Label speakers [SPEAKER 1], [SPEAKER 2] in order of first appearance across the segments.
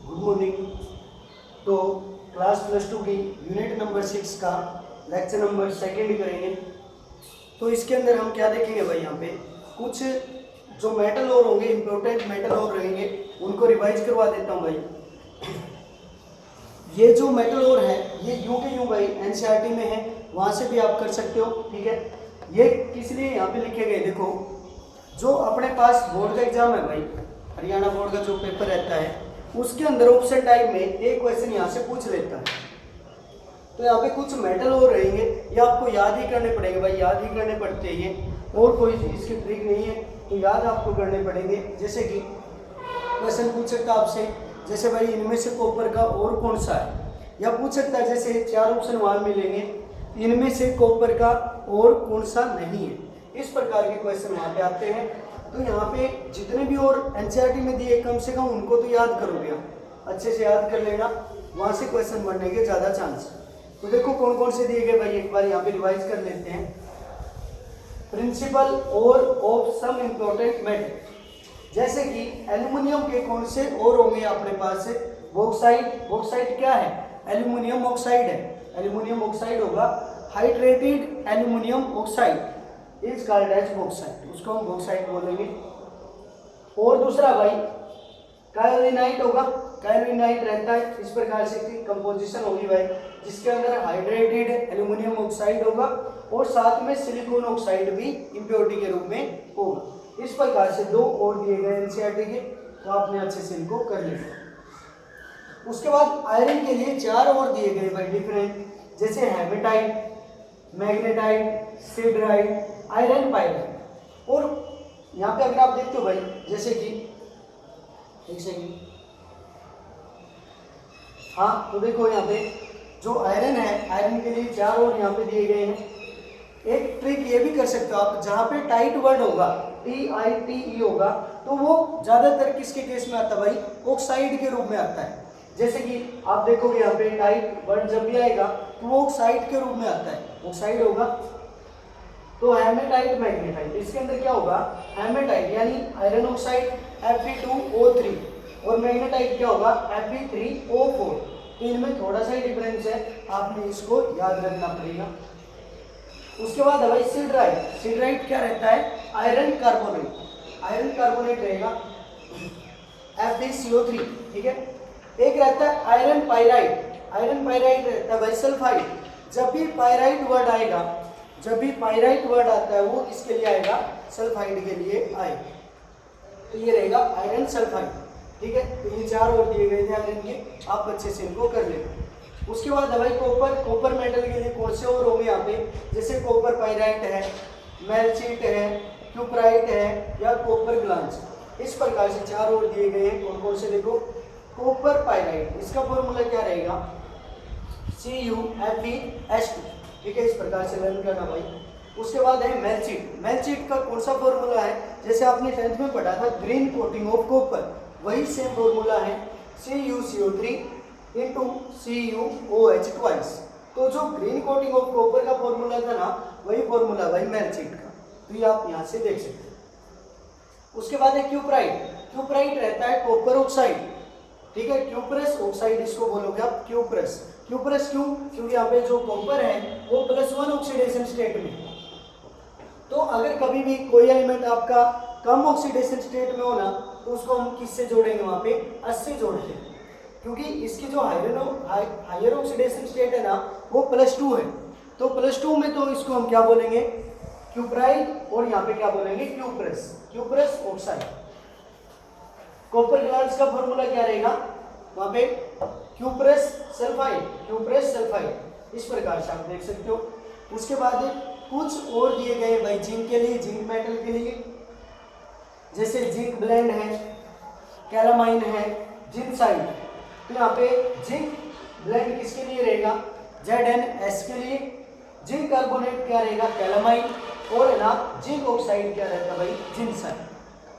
[SPEAKER 1] Good morning. तो class +2 की unit number 6 का लेक्चर नंबर 2 करेंगे। तो इसके अंदर हम क्या देखेंगे भाई, यहाँ पे कुछ जो मेटल और होंगे, इंपॉर्टेंट मेटल और रहेंगे, उनको रिवाइज करवा देता हूँ भाई। ये जो मेटल और है ये यूं के यूं भाई एनसीईआरटी में है, वहाँ से भी आप कर सकते हो, ठीक है। ये किस लिए यहाँ पे लिखे गए, देखो जो अपने पास बोर्ड का एग्जाम है भाई, हरियाणा बोर्ड का जो पेपर रहता है उसके अंदर ऑप्शन टाइप में एक क्वेश्चन यहाँ से पूछ लेता है। तो यहाँ पे कुछ मेटल और रहेंगे, ये आपको याद ही करने पड़ेंगे भाई, याद ही करने पड़ते हैं ये, और कोई इसकी ट्रिक नहीं है, तो याद आपको करने पड़ेंगे। जैसे कि क्वेश्चन पूछ सकता है आपसे, जैसे भाई इनमें से कॉपर का और कौन सा है, या पूछ सकता है जैसे 4 ऑप्शन वहाँ मिलेंगे, इनमें से कॉपर का और कौन सा नहीं है। इस प्रकार के क्वेश्चन वहाँ पे आते हैं। तो यहाँ पे जितने भी और एनसीईआरटी में दिए कम से कम उनको तो याद करोगे, अच्छे से याद कर लेना, वहाँ से क्वेश्चन बनने के ज़्यादा चांस। तो देखो कौन कौन से दिए गए भाई, एक बार यहाँ पे रिवाइज कर लेते हैं। प्रिंसिपल और ऑफ सम इम्पोर्टेंट मेटल, जैसे कि एल्यूमिनियम के कौन से और होंगे अपने पास, बॉक्साइट। बॉक्साइट क्या है, एल्यूमिनियम ऑक्साइड है, एल्यूमिनियम ऑक्साइड होगा। Hydrated aluminium oxide is called as bauxite, उसको हम बॉक्साइट बोलेंगे। और दूसरा भाई कायोलिनाइट होगा, कायोलिनाइट रहता है इस प्रकार से की कंपोजिशन होगी भाई, जिसके अंदर हाइड्रेटेड एल्यूमिनियम ऑक्साइड होगा और साथ में सिलिकॉन ऑक्साइड भी इंप्योरिटी के रूप में होगा। इस प्रकार से 2 और दिए गए एनसीईआरटी के, तो आपने अच्छे से इनको कर लिया। उसके बाद आयरन के लिए 4 और दिए गए भाई डिफरेंट, जैसे haematite, magnetite, siderite, iron pyrite. और यहाँ पे अगर आप देखते हो भाई, जैसे कि एक सेकंड, हाँ तो देखो यहाँ पे जो आयरन है, आयरन के लिए 4 और यहाँ पे दिए गए हैं। एक ट्रिक ये भी कर सकते हो आप, जहाँ पे टाइट वर्ड होगा, TITE होगा, तो वो ज्यादातर किसके केस में आता है भाई, ऑक्साइड के रूप में आता है। जैसे कि आप देखोगे यहाँ पे टाइट वर्ड जब भी आएगा तो वो ऑक्साइड के रूप में आता है, ऑक्साइड होगा। तो हेमेटाइट, मैग्नेटाइट, इसके अंदर क्या होगा, हेमेटाइट यानी आयरन ऑक्साइड Fe2O3, और मैग्नेटाइट क्या होगा, Fe3O4। तो इनमें थोड़ा सा ही डिफरेंस है, आपने इसको याद रखना पड़ेगा। उसके बाद भाई सिडराइट, सिडराइट क्या रहता है, आयरन कार्बोनेट, आयरन कार्बोनेट रहेगा FeCO3, ठीक है। एक रहता है आयरन पाइराइट, आयरन पाइराइट रहता है भाई सल्फाइड। जब भी पाइराइट वर्ड आएगा, जब भी पाइराइट वर्ड आता है वो इसके लिए आएगा, सल्फाइड के लिए आएगा। तो ये रहेगा आयरन सल्फाइड, ठीक है। तो ये 4 और दिए गए थे आयरन के, आप अच्छे से इनको कर लेंगे। उसके बाद भाई कॉपर, कॉपर मेटल के लिए कौन से और होंगे यहाँ पे, जैसे कॉपर पाइराइट है, मेल्चिट है, क्यूप्राइट है, या कॉपर ग्लांस। इस प्रकार से 4 और दिए गए हैं। कौन कौन से, देखो कॉपर पाइराइट, इसका फॉर्मूला क्या रहेगा, CuFeS2, ठीक है। इस प्रकार से लर्न करना भाई। उसके बाद है मेल्चिट, मेल्चिट का कौन सा फॉर्मूला है, जैसे आपने 10th में पढ़ा था ग्रीन कोटिंग ऑफ कॉपर, वही सेम फॉर्मूला है, CuCO3 into CuOH ट्वाइस। तो जो ग्रीन कोटिंग ऑफ कॉपर का फॉर्मूला था ना, वही फॉर्मूला भाई मेल्चिट का, तो ये आप यहाँ से देख सकते हैं। उसके बाद है क्यूप्राइट, क्यूप्राइट रहता है कॉपर ऑक्साइड, ठीक है। क्यूप्रस ऑक्साइड इसको बोलोगे आप, क्यूप्रस। क्यूप्रस क्यों, क्योंकि यहाँ पे जो कॉपर है वो +1 ऑक्सीडेशन स्टेट में है। तो अगर कभी भी कोई एलिमेंट आपका कम ऑक्सीडेशन स्टेट में हो ना, तो उसको हम किससे जोड़ेंगे, वहाँ पे 80 से जोड़ते हैं, क्योंकि इसकी जो हायर ऑक्सीडेशन स्टेट है ना वो +2 है। तो +2 में तो इसको हम क्या बोलेंगे, क्यूप्राइट, और यहाँ पे क्या बोलेंगे, cuprous, cuprous oxide. Copper glass का फॉर्मूला क्या रहेगा, वहाँ पे क्यूप्रस सल्फाइड, क्यूप्रस सल्फाइड। इस प्रकार से आप देख सकते हो। उसके बाद कुछ और दिए गए भाई जिंक के लिए, जिंक मेटल के लिए, जैसे जिंक ब्लेंड है, कैलामाइन है, जिंसाइड। तो यहाँ पे जिंक ब्लेंड किसके लिए रहेगा, ZnS के लिए। जिंक कार्बोनेट क्या रहेगा, कैलामाइन, और है ना जिंक ऑक्साइड क्या रहता है भाई, जिंसाइड।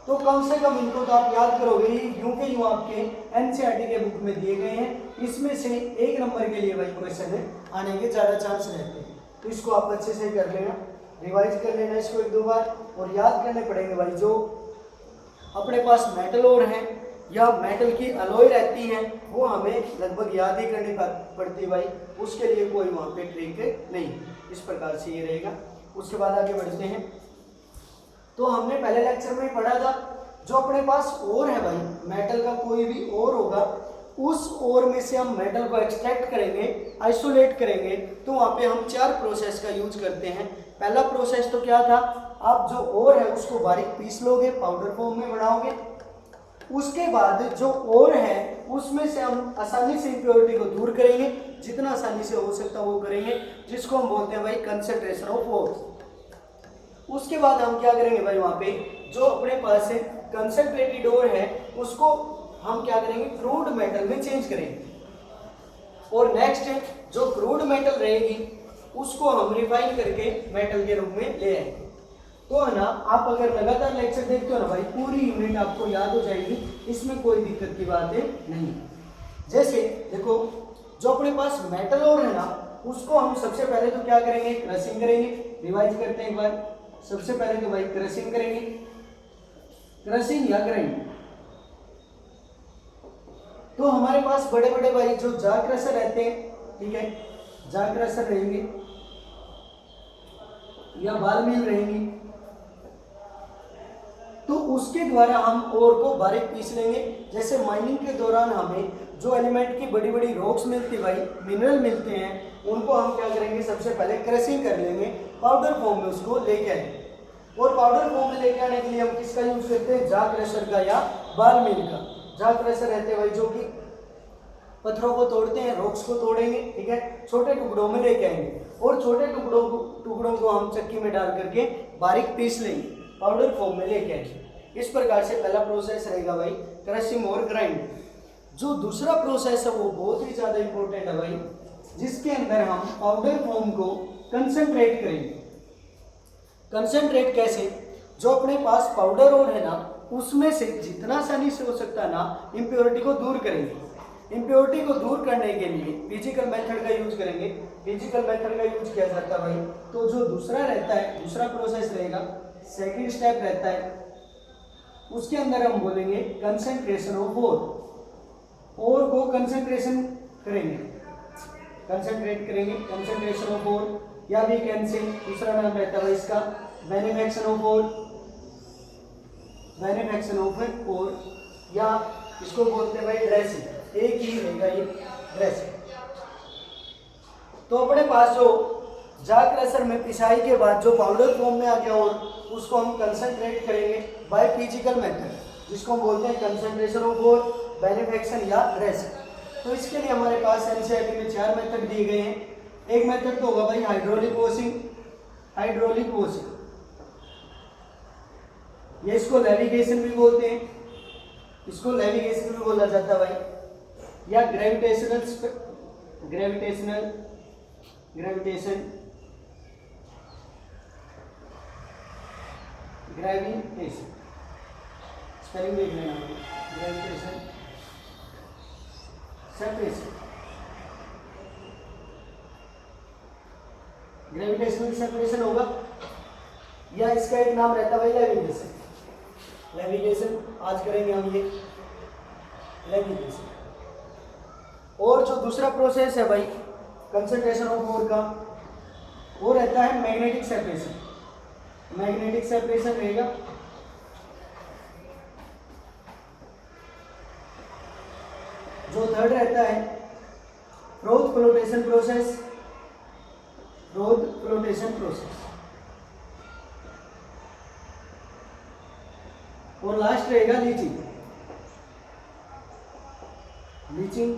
[SPEAKER 1] तो कम से कम इनको तो आप याद करोगे, यूं के यूं आपके एनसीईआरटी के बुक में दिए गए हैं, इसमें से 1 नंबर के लिए भाई क्वेश्चन है आने के ज़्यादा चांस रहते हैं। तो इसको आप अच्छे से कर लेना, रिवाइज कर लेना इसको 1-2 बार, और याद करने पड़ेंगे भाई। जो अपने पास मेटल और हैं या मेटल की अलॉय रहती है वो हमें लगभग याद ही करनी पड़ती है भाई, उसके लिए कोई वहाँ पे ट्रिक नहीं। इस प्रकार से ये रहेगा। उसके बाद आगे बढ़ते हैं। तो हमने पहले लेक्चर में पढ़ा था जो अपने पास ओर है भाई, मेटल का कोई भी ओर होगा, उस ओर में से हम मेटल को एक्सट्रैक्ट करेंगे, आइसोलेट करेंगे, तो वहाँ पे हम 4 प्रोसेस का यूज करते हैं। पहला प्रोसेस तो क्या था, आप जो ओर है उसको बारीक पीस लोगे, पाउडर फॉर्म में बनाओगे। उसके बाद जो ओर है उसमें से हम आसानी से इंप्योरिटी को दूर करेंगे, जितना आसानी से हो सकता है वो करेंगे, जिसको हम बोलते हैं भाई कंसंट्रेशन ऑफ ओर। उसके बाद हम क्या करेंगे भाई, वहाँ पे जो अपने पास है कंसंट्रेटेड ओर है उसको हम क्या करेंगे, क्रूड मेटल में चेंज करेंगे। और नेक्स्ट जो क्रूड मेटल रहेगी उसको हम रिफाइन करके मेटल के रूप में ले आएंगे। तो है ना, आप अगर लगातार लेक्चर देखते हो ना भाई, पूरी यूनिट आपको याद हो जाएगी, इसमें कोई दिक्कत की बात नहीं। जैसे देखो जो अपने पास मेटल ओर है ना, उसको हम सबसे पहले तो क्या करेंगे, क्रशिंग करेंगे। रिवाइज करते हैं एक बार। सबसे पहले तो भाई क्रशिंग करेंगे, क्रशिंग या ग्राइंड। तो हमारे पास बड़े बड़े भाई जो जा क्रशर रहते हैं, ठीक है, जा क्रशर रहेंगे या बाल मिल रहेंगी, तो उसके द्वारा हम ओर को बारीक पीस लेंगे। जैसे माइनिंग के दौरान हमें जो एलिमेंट की बड़ी बड़ी रॉक्स मिलती भाई, मिनरल मिलते हैं, उनको हम क्या करेंगे, सबसे पहले क्रशिंग कर लेंगे, पाउडर फॉर्म में उसको लेके आएंगे। और पाउडर फॉर्म में लेके आने के लिए हम किसका यूज करते हैं, जा क्रशर का या बाल मिल का। जा क्रशर रहते हैं भाई जो कि पत्थरों को तोड़ते हैं, रॉक्स को तोड़ेंगे, ठीक है, छोटे टुकड़ों में लेके आएंगे और छोटे टुकड़ों को हम चक्की में डाल करके बारीक पीस लेंगे, पाउडर फॉर्म में लेके आएंगे। इस प्रकार से पहला प्रोसेस रहेगा भाई क्रशिंग और ग्राइंड। जो दूसरा प्रोसेस है वो बहुत ही ज़्यादा इंपॉर्टेंट है भाई, जिसके अंदर हम पाउडर फॉर्म को कंसंट्रेट करेंगे। कंसंट्रेट कैसे, जो अपने पास पाउडर और है ना, उसमें से जितना आसानी से हो सकता है ना इम्प्योरिटी को दूर करेंगे। इम्प्योरिटी को दूर करने के लिए फिजिकल मेथड का यूज करेंगे। फिजिकल मेथड का यूज किया जाता है भाई, तो जो दूसरा रहता है, दूसरा प्रोसेस रहेगा, सेकंड स्टेप रहता है, उसके अंदर हम बोलेंगे कंसंट्रेशन ऑफ ओर को कंसंट्रेशन करेंगे, कंसंट्रेट करेंगे, कंसंट्रेशन ऑफ ओर, या भी कैन से दूसरा नाम रहता है इसका manufacture of ore, manufacture of ore, या इसको बोलते हैं भाई ड्रेसिंग। एक ही रहेगा ये ड्रेसिंग। तो अपने पास जो जा क्रशर में पिसाई के बाद जो पाउडर फॉर्म में आ गया और उसको हम कंसंट्रेट करेंगे बाय फिजिकल मेथड, जिसको हम बोलते हैं कंसंट्रेशन ऑफ ओर, मैन्युफैक्चर या ड्रेसिंग। तो इसके लिए हमारे पास एनसीईआरटी में 4 मेथड दिए गए हैं। एक मेथड तो होगा भाई हाइड्रोलिक वॉशिंग, हाइड्रोलिक वॉशिंग, ये इसको लेविगेशन भी बोलते हैं, इसको लेविगेशन भी बोला जाता है भाई, या ग्रेविटेशन स्पेलिंग देख लेना, ग्रेविटेशन सेपरेशन, ग्रेविटेशनल सेपरेशन होगा, या इसका एक नाम रहता है भाई लेविगेशन। लेविगेशन आज करेंगे हम ये लेविगेशन। और जो दूसरा प्रोसेस है भाई कंसंट्रेशन ऑफ ओर का, वो रहता है मैग्नेटिक सेपरेशन। मैग्नेटिक सेपरेशन रहेगा। जो थर्ड रहता है froth flotation process, froth flotation process. और लास्ट रहेगा लीचिंग, लीचिंग।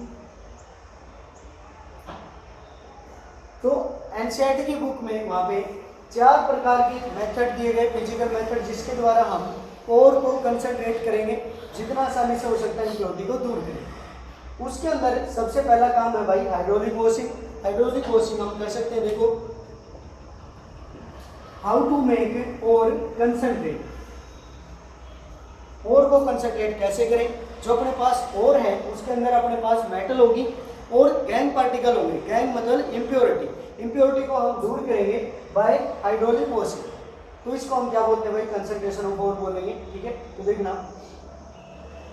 [SPEAKER 1] तो एनसीईआरटी की बुक में वहाँ पे 4 प्रकार की मेथड दिए गए, फिजिकल मेथड, जिसके द्वारा हम ओर को कंसंट्रेट करेंगे, जितना आसानी से हो सकता है इम्प्योरिटी को दूर करेंगे। उसके अंदर सबसे पहला काम है भाई हाइड्रोलिक वॉशिंग। हाइड्रोलिक वॉशिंग हम कर सकते हैं, देखो how to make ore concentrate. Ore को कंसंट्रेट कैसे करें, जो अपने पास ओर है उसके अंदर अपने पास मेटल होगी और गैंग पार्टिकल होंगे। गैंग मतलब इम्प्योरिटी। इम्प्योरिटी को हम दूर करेंगे बाय हाइड्रोलिक वॉशिंग। तो इसको हम क्या बोलते हैं भाई, कंसंट्रेशन ऑफ ओर बोलेंगे, ठीक है। तो देखना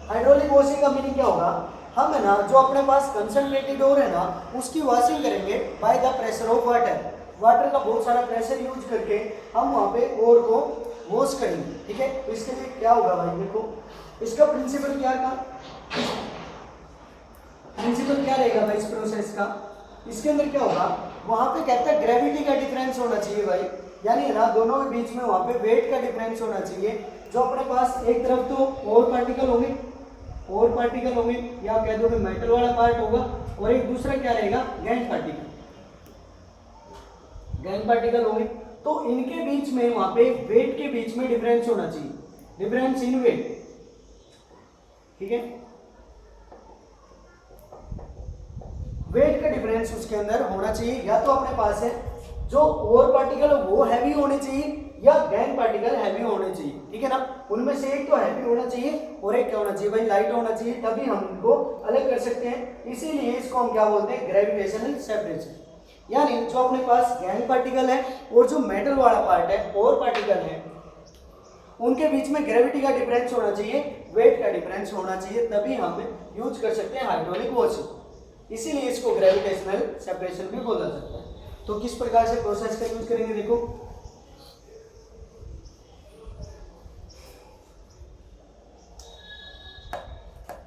[SPEAKER 1] हाइड्रोलिक वॉशिंग का मीनिंग क्या होगा, हम है ना जो अपने पास कंसंट्रेटेड ओर है ना उसकी वॉशिंग करेंगे by the pressure of water. Water का बहुत सारा प्रेशर यूज करके हम वहाँ पे ओर को वॉश करेंगे, ठीक है। तो इसके लिए क्या होगा भाई, देखो इसका प्रिंसिपल क्या था, प्रिंसिपल क्या रहेगा भाई इस प्रोसेस का। इसके अंदर क्या होगा, वहाँ पे कहता है ग्रेविटी का डिफरेंस होना चाहिए भाई, यानी है ना दोनों के बीच में वहाँ पे वेट का डिफरेंस होना चाहिए। जो अपने पास एक तरफ तो और पार्टिकल होंगे, और पार्टिकल होंगे या कह दो कि मेटल वाला पार्ट होगा, और एक दूसरा क्या रहेगा गैंग पार्टिकल, गैंग पार्टिकल होंगे। तो इनके बीच में वहां पे वेट के बीच में डिफरेंस होना चाहिए, डिफरेंस इन वेट, ठीक है। वेट का डिफरेंस उसके अंदर होना चाहिए, या तो अपने पास है जो और पार्टिकल वो हैवी होने चाहिए या गैंग पार्टिकल हैवी होने चाहिए, ठीक है ना। उनमें से एक तो हैवी होना चाहिए और एक क्या होना चाहिए भाई, लाइट होना चाहिए, तभी हम इनको अलग कर सकते हैं। इसीलिए इसको हम क्या बोलते हैं, ग्रेविटेशनल सेपरेशन। यानी जो अपने पास गैंग पार्टिकल है और जो मेटल वाला पार्ट है और पार्टिकल है, उनके बीच में ग्रेविटी का डिफरेंस होना चाहिए, वेट का डिफरेंस होना चाहिए, तभी हम यूज कर सकते हैं हाइड्रोलिक वॉशिंग। इसीलिए इसको ग्रेविटेशनल सेपरेशन भी बोला जाता है। तो किस प्रकार से प्रोसेस का यूज करेंगे, देखो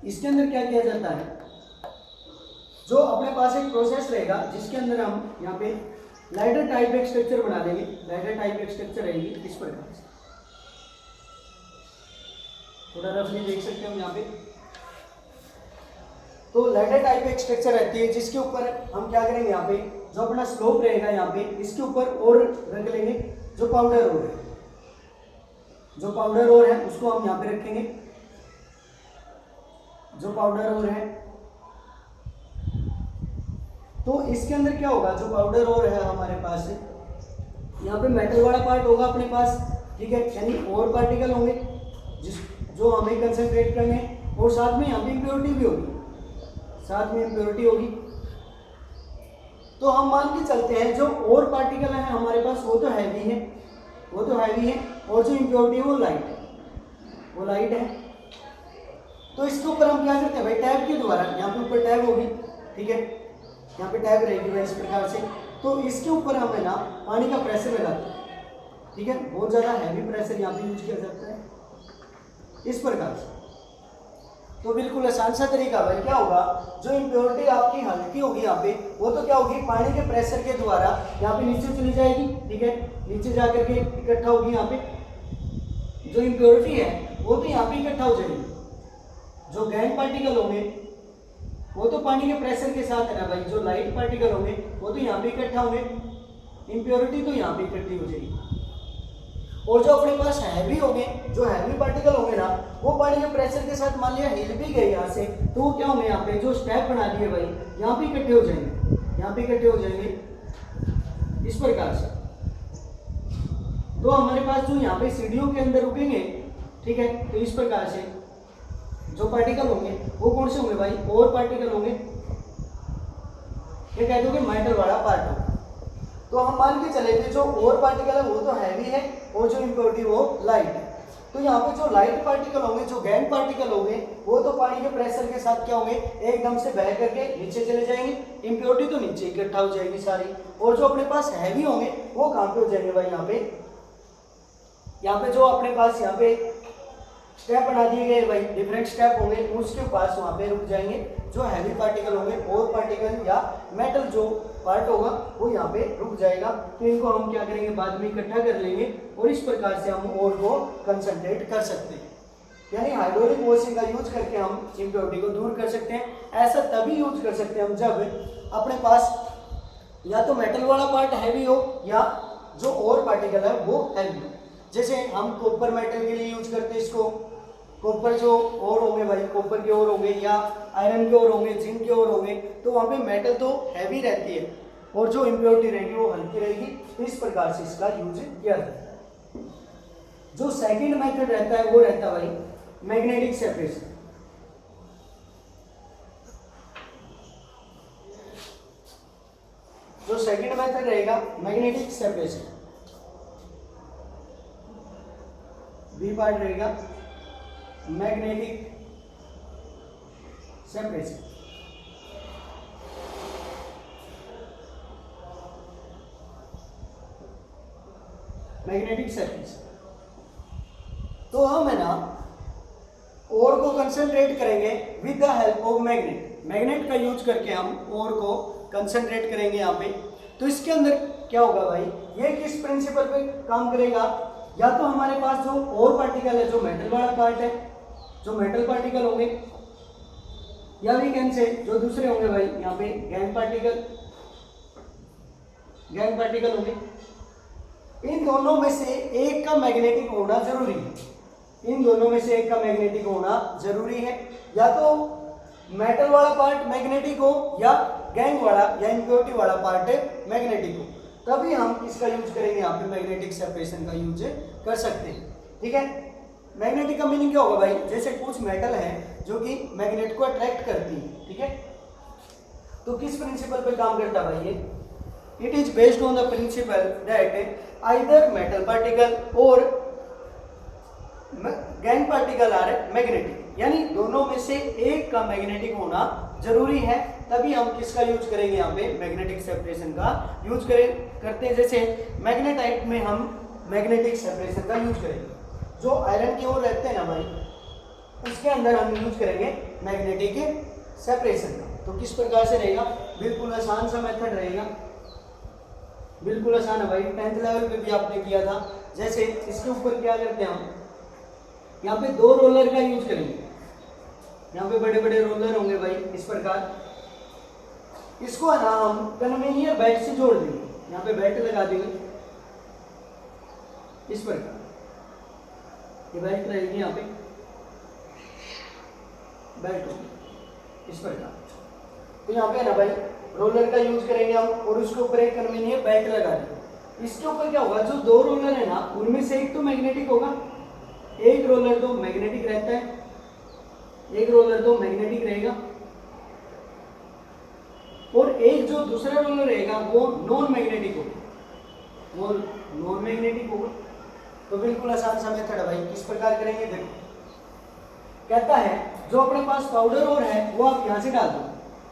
[SPEAKER 1] इसके अंदर क्या किया जाता है, जो अपने पास एक प्रोसेस रहेगा जिसके अंदर हम यहाँ पे लाइटर टाइप एक स्ट्रक्चर बना देंगे। लाइटर टाइप एक स्ट्रक्चर रहेगी इस प्रकार से, थोड़ा रफली देख सकते हो यहाँ पे। तो लाइटर टाइप एक स्ट्रक्चर रहती है जिसके ऊपर हम क्या करेंगे, यहाँ पे जो अपना स्लोप रहेगा यहाँ पे इसके ऊपर और रख लेंगे जो पाउडर ओर है, जो पाउडर ओर है उसको हम यहाँ पे रखेंगे, जो पाउडर ओर है। तो इसके अंदर क्या होगा, जो पाउडर ओर है हमारे पास यहाँ पे मेटल वाला पार्ट होगा अपने पास, ठीक है, यानी और पार्टिकल होंगे जो हमें कंसंट्रेट करने हैं, और साथ में यहाँ पे इम्प्योरिटी भी होगी, साथ में इम्प्योरिटी होगी। तो हम मान के चलते हैं जो और पार्टिकल है हमारे पास वो तो हैवी है, वो तो हैवी है, और जो इम्प्योरिटी है वो लाइट है, वो लाइट है। तो इसके ऊपर हम क्या करते हैं भाई, टैब के द्वारा, यहाँ पे ऊपर टैब होगी, ठीक है, यहाँ पे टैब रहेगी भाई इस प्रकार से। तो इसके ऊपर हम है ना पानी का प्रेशर लगाते हैं, ठीक है, बहुत ज़्यादा हैवी प्रेशर यहाँ पे यूज किया जाता है इस प्रकार से। तो बिल्कुल आसान सा तरीका भाई, क्या होगा, जो इम्प्योरिटी आपकी हल्की होगी यहाँ पे वो तो क्या होगी पानी के प्रेशर के द्वारा यहाँ पे नीचे चली जाएगी, ठीक है, नीचे जाकर के इकट्ठा होगी यहाँ पे। जो इम्प्योरिटी है वो तो यहाँ पे इकट्ठा हो जाएगी, जो गैंग पार्टिकल होंगे वो तो पानी के प्रेशर के साथ है ना भाई, जो लाइट पार्टिकल होंगे वो तो यहाँ पे इकट्ठा होंगे, इम्प्योरिटी तो यहाँ पे इकट्ठी हो जाएगी। और जो अपने पास हैवी होंगे, जो हैवी पार्टिकल होंगे ना वो पानी के प्रेशर के साथ मान लिया हिल भी गए यहाँ से, तो वो क्या होंगे, यहाँ पे जो स्टेप बना दिए भाई यहाँ पे इकट्ठे हो जाएंगे, यहाँ पे इकट्ठे हो जाएंगे इस प्रकार से। तो हमारे पास जो यहाँ पे सीढ़ियों के अंदर रुकेंगे, ठीक है, तो इस प्रकार से जो पार्टिकल होंगे वो कौन से होंगे भाई, और पार्टिकल होंगे, ये कह दो कि मेटल वाला पार्ट होगा। तो हम मान के चले थे जो और पार्टिकल है वो तो हैवी है और जो इम्प्योरिटी वो लाइट है। तो यहाँ पे जो लाइट पार्टिकल होंगे, जो गैंग पार्टिकल होंगे वो तो पानी के प्रेशर के साथ क्या होंगे, एकदम से बह करके नीचे चले जाएंगे, इम्प्योरिटी तो नीचे इकट्ठा हो जाएगी सारी। और जो अपने पास हैवी होंगे वो कहाँ पे हो जाएंगे भाई, यहाँ पे जो अपने पास यहाँ पे स्टेप बना दिए गए भाई, डिफरेंट स्टेप होंगे, उसके पास वहाँ पे रुक जाएंगे जो हैवी पार्टिकल होंगे, और पार्टिकल या मेटल जो पार्ट होगा वो यहाँ पे रुक जाएगा। तो इनको हम क्या करेंगे, बाद में इकट्ठा कर लेंगे और इस प्रकार से हम और को कंसंट्रेट कर सकते हैं। यानी हाइड्रोलिक वॉशिंग का यूज करके हम इम्प्योरिटी को दूर कर सकते हैं। ऐसा तभी यूज कर सकते हैं हम जब अपने पास या तो मेटल वाला पार्ट हैवी हो या जो और पार्टिकल है वो हैवी हो। जैसे हम कॉपर मेटल के लिए यूज करते हैं इसको, कॉपर जो और होंगे भाई, कॉपर के और होंगे या आयरन के और होंगे, जिंक के और होंगे, तो वहाँ पे मेटल तो हैवी रहती है और जो इम्प्योरिटी रहेगी वो हल्की रहेगी। तो इस प्रकार से इसका यूज किया जाता है। जो सेकंड मेथड रहता है वो रहता है भाई मैग्नेटिक सेपरेशन। जो सेकंड मेथड रहेगा मैग्नेटिक सेपरेशन, बी पार्ट रहेगा मैग्नेटिक सेपरेशन। Magnetic separation. तो हम है ना ओर को कंसंट्रेट करेंगे with the help of magnet. Magnet का यूज करके हम ओर को कंसंट्रेट करेंगे यहाँ पे। तो इसके अंदर क्या होगा भाई, ये किस प्रिंसिपल पे काम करेगा, या तो हमारे पास जो ओर पार्टिकल है, जो मेटल वाला पार्ट है, जो मेटल पार्टिकल होंगे, या वी कैन से जो दूसरे होंगे भाई यहाँ पे गैंग पार्टिकल होंगे। इन दोनों में से एक का मैग्नेटिक होना जरूरी है। इन दोनों में से एक का मैग्नेटिक होना जरूरी है, या तो मेटल वाला पार्ट मैग्नेटिक हो या गैंग वाला या इम्प्योरिटी वाला पार्ट मैग्नेटिक हो, तभी हम इसका यूज करेंगे यहाँ पे, मैग्नेटिक सेपरेशन का यूज कर सकते हैं। ठीक है, मैग्नेटिक का मीनिंग क्या होगा भाई, जैसे कुछ मेटल है जो कि मैग्नेट को अट्रैक्ट करती है। ठीक है, तो किस प्रिंसिपल पे काम करता है भाई ये, it is based on the principal that either metal particle और गैंग पार्टिकल आर मैग्नेटिक, यानी दोनों में से एक का मैग्नेटिक होना जरूरी है, तभी हम किसका यूज करेंगे यहाँ पे, मैग्नेटिक सेपरेशन का यूज करते हैं। जैसे मैग्नेटाइट में हम मैग्नेटिक सेपरेशन का यूज करेंगे। जो आयरन की ओर रहते हैं ना भाई, उसके अंदर हम यूज करेंगे मैग्नेटिक सेपरेशन का। तो किस प्रकार से रहेगा, बिल्कुल आसान सा मेथड रहेगा, बिल्कुल आसान है भाई, 10th लेवल पे भी आपने किया था। जैसे इसके ऊपर क्या करते हैं हम, यहाँ पे 2 रोलर का यूज करेंगे। यहाँ पे बड़े बड़े रोलर होंगे भाई इस प्रकार, इसको है ना हम कन्वेनियर बेल्ट से जोड़ देंगे। यहाँ पे बेल्ट लगा देंगे इस प्रकार, ये बेल्ट रहेगी, यहाँ पे बेल्ट होगी इस प्रकार। तो यहाँ पे है ना भाई रोलर का यूज करेंगे हम, और उसके ऊपर एक कन्वेनियर बेल्ट लगा देंगे। इसके ऊपर क्या होगा, जो 2 रोलर है ना उनमें से एक तो मैग्नेटिक होगा, एक रोलर तो मैग्नेटिक रहता है, एक रोलर तो मैग्नेटिक रहेगा, और एक जो दूसरा रोलर रहेगा वो नॉन मैग्नेटिक होगा, वो नॉन मैग्नेटिक होगा। तो बिल्कुल आसान सा मेथड है भाई, किस प्रकार करेंगे देखो, कहता है जो अपने पास पाउडर ओर है वो आप यहाँ से डाल दो,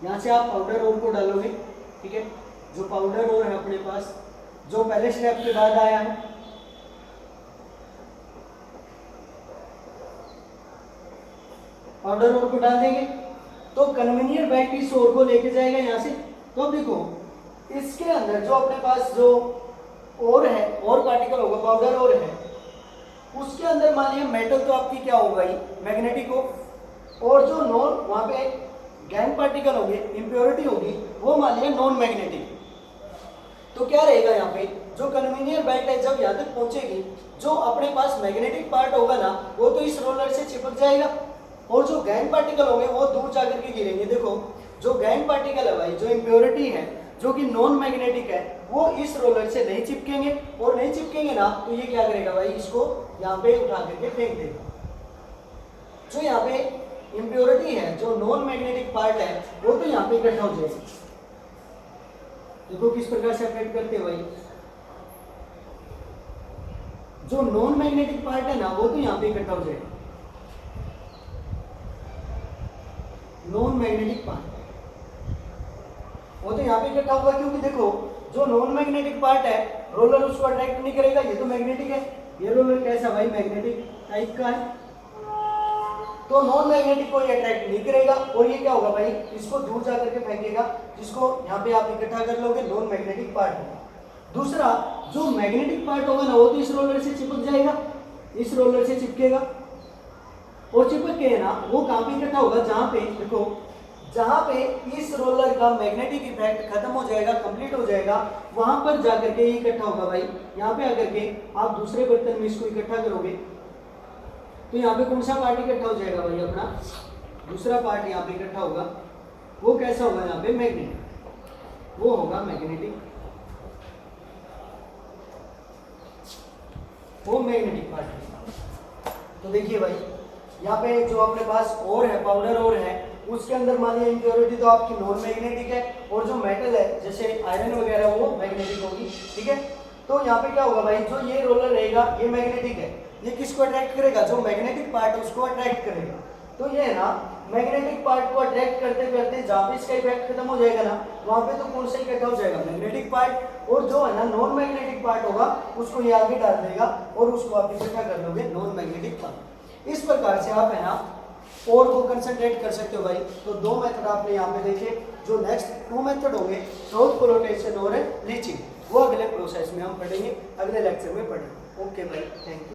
[SPEAKER 1] यहाँ से आप पाउडर ओर को डालोगे। ठीक है, जो पाउडर ओर है अपने पास, जो पहले स्टेप के बाद आया है, पाउडर ओर को डाल देंगे, तो कन्वेनियर बेल्ट इस ओर को लेके जाएगा यहाँ से। तो अब देखो इसके अंदर जो अपने पास जो ओर है, ओर पार्टिकल होगा, पाउडर ओर है, उसके अंदर मान लिया मेटल तो आपकी क्या होगा, मैग्नेटिक हो, और जो नॉन वहां पे गैंग पार्टिकल होंगे, इम्प्योरिटी होगी, वो मान लिया नॉन मैग्नेटिक। तो क्या रहेगा यहाँ पे, जो कन्वेनियर बेल्ट है जब यहाँ तक पहुंचेगी, जो अपने पास मैग्नेटिक पार्ट होगा ना वो तो इस रोलर से चिपक जाएगा, और जो गैंग पार्टिकल होंगे वो दूर जाकर के गिरेंगे। देखो जो गैंग पार्टिकल है भाई, जो इम्प्योरिटी है, जो कि नॉन मैग्नेटिक है, वो इस रोलर से नहीं चिपकेंगे, और नहीं चिपकेंगे ना तो ये क्या करेगा भाई, इसको यहाँ पे उठा करके फेंक देगा। जो यहाँ पे इम्प्योरिटी है, जो नॉन मैग्नेटिक पार्ट है, वो तो यहाँ पे इकट्ठा हो जाएगा। देखो किस प्रकार सेपरेट करते हैं भाई, जो नॉन मैग्नेटिक पार्ट है ना वो तो यहाँ पे इकट्ठा हो जाएगा, नॉन मैग्नेटिक पार्ट वो तो यहाँ पे इकट्ठा होगा, क्योंकि देखो जो नॉन मैग्नेटिक पार्ट है रोलर उसको अट्रैक्ट नहीं करेगा, ये तो मैग्नेटिक है, ये रोलर कैसा भाई, मैग्नेटिक टाइप का है, तो नॉन मैग्नेटिक को ये अट्रैक्ट नहीं करेगा, और ये क्या होगा भाई, इसको दूर जा करके फेंकेगा, जिसको यहाँ पे आप इकट्ठा कर लोगे, नॉन मैग्नेटिक पार्ट होगा। दूसरा जो मैग्नेटिक पार्ट होगा ना वो तो इस रोलर से चिपक जाएगा, इस रोलर से चिपकेगा, और चिपक के ना वो कहाँ पे इकट्ठा होगा, जहाँ पे देखो, जहाँ पे इस रोलर का मैग्नेटिक इफेक्ट खत्म हो जाएगा, कंप्लीट हो जाएगा, वहां पर जाकर के ये इकट्ठा होगा भाई। यहाँ पे आकर के आप दूसरे बर्तन में इसको इकट्ठा करोगे तो यहाँ पे कौन सा पार्ट इकट्ठा हो जाएगा भाई, अपना दूसरा पार्ट यहाँ पे इकट्ठा होगा, वो कैसा होगा, यहाँ पे मैग्नेटिक, वो होगा मैग्नेटिक, वो मैग्नेटिक पार्ट। तो देखिए भाई यहाँ पे जो अपने पास ओर है, पाउडर ओर है, उसके अंदर मान लिया इम्प्योरिटी तो आपकी नॉन मैग्नेटिक है, और जो मेटल है जैसे आयरन वगैरह वो मैग्नेटिक होगी। ठीक है, तो यहाँ पे क्या होगा भाई, जो ये रोलर रहेगा ये मैग्नेटिक है, ये किसको अट्रैक्ट करेगा, जो मैग्नेटिक पार्ट है उसको अट्रैक्ट करेगा, तो ये है ना मैग्नेटिक पार्ट को अट्रैक्ट करते करते जहाँ पे इसका इफेक्ट खत्म हो जाएगा ना, वहाँ पे तो कौन सा इकट्ठा हो जाएगा, मैग्नेटिक पार्ट, और जो है ना नॉन मैग्नेटिक पार्ट होगा उसको ये आगे डाल देगा और उसको आप इकट्ठा कर लोगे नॉन मैग्नेटिक पार्ट। इस प्रकार से आप है ना और को कंसंट्रेट कर सकते हो भाई। तो दो मेथड आपने यहाँ पे देखे। जो नेक्स्ट टू मेथड होंगे क्लॉथ कोलोटेशन और लीचिंग, वो अगले प्रोसेस में हम पढ़ेंगे, अगले लेक्चर में पढ़ेंगे। ओके भाई, थैंक यू।